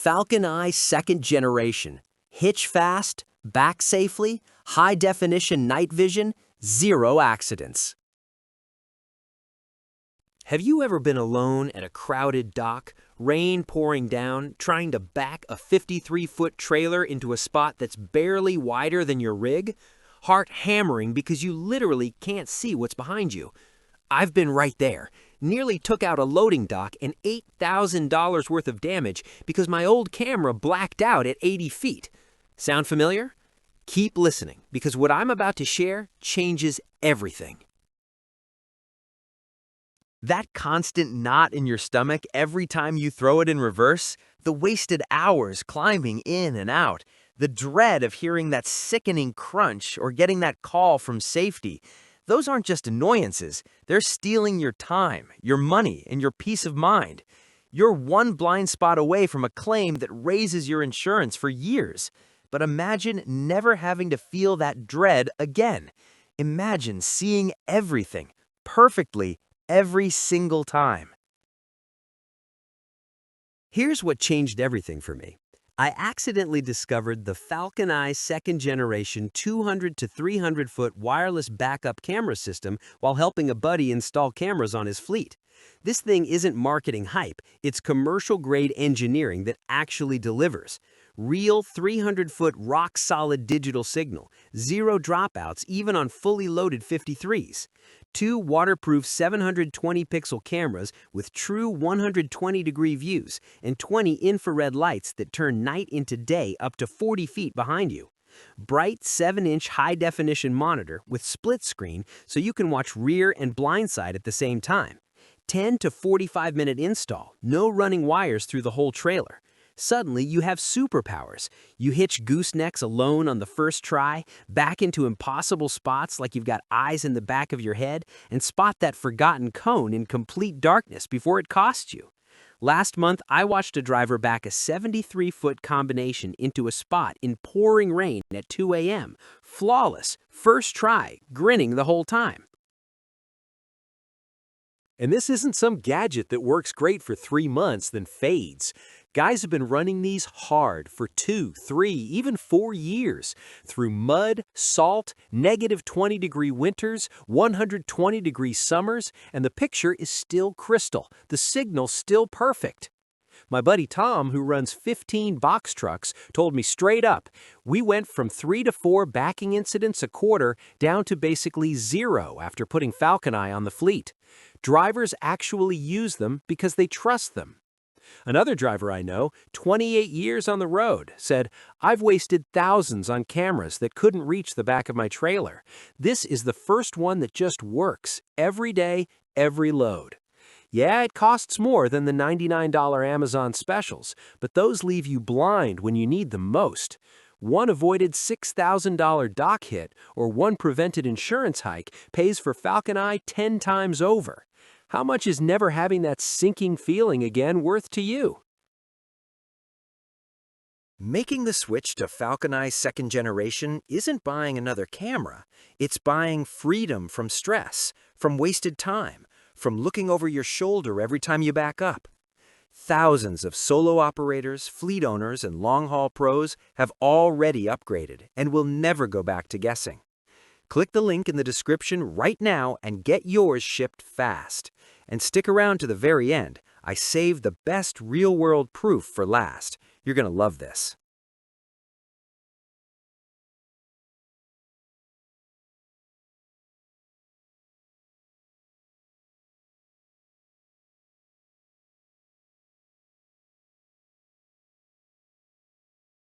FalconEye second generation. Hitch fast, back safely, high-definition night vision, zero accidents. Have you ever been alone at a crowded dock, rain pouring down, trying to back a 53-foot trailer into a spot that's barely wider than your rig? Heart hammering because you literally can't see what's behind you. I've been right there. Nearly took out a loading dock and $8,000 worth of damage because my old camera blacked out at 80 feet. Sound familiar? Keep listening, because what I'm about to share changes everything. That constant knot in your stomach every time you throw it in reverse, the wasted hours climbing in and out, the dread of hearing that sickening crunch or getting that call from safety, those aren't just annoyances, they're stealing your time, your money, and your peace of mind. You're one blind spot away from a claim that raises your insurance for years. But imagine never having to feel that dread again. Imagine seeing everything perfectly every single time. Here's what changed everything for me. I accidentally discovered the FalconEye second generation 200 to 300 foot wireless backup camera system while helping a buddy install cameras on his fleet. This thing isn't marketing hype, it's commercial grade engineering that actually delivers. Real 300-foot rock-solid digital signal, zero dropouts even on fully loaded 53s. 2 waterproof 720-pixel cameras with true 120-degree views and 20 infrared lights that turn night into day up to 40 feet behind you. Bright 7-inch high-definition monitor with split screen so you can watch rear and blind side at the same time. 10 to 45-minute install, no running wires through the whole trailer. Suddenly, you have superpowers. You hitch goosenecks alone on the first try, back into impossible spots like you've got eyes in the back of your head, and spot that forgotten cone in complete darkness before it costs you. Last month, I watched a driver back a 73-foot combination into a spot in pouring rain at 2 a.m. Flawless, first try, grinning the whole time. And this isn't some gadget that works great for 3 months, then fades. Guys have been running these hard for 2, 3, even 4 years, through mud, salt, negative 20-degree winters, 120-degree summers, and the picture is still crystal, the signal still perfect. My buddy Tom, who runs 15 box trucks, told me straight up, we went from 3 to 4 backing incidents a quarter down to basically 0 after putting FalconEye on the fleet. Drivers actually use them because they trust them. Another driver I know, 28 years on the road, said, I've wasted thousands on cameras that couldn't reach the back of my trailer. This is the first one that just works, every day, every load. Yeah, it costs more than the $99 Amazon specials, but those leave you blind when you need them most. One avoided $6,000 dock hit or one prevented insurance hike pays for FalconEye 10 times over. How much is never having that sinking feeling again worth to you? Making the switch to FalconEye second generation isn't buying another camera. It's buying freedom from stress, from wasted time, from looking over your shoulder every time you back up. Thousands of solo operators, fleet owners, and long-haul pros have already upgraded and will never go back to guessing. Click the link in the description right now and get yours shipped fast. And stick around to the very end. I saved the best real-world proof for last. You're going to love this.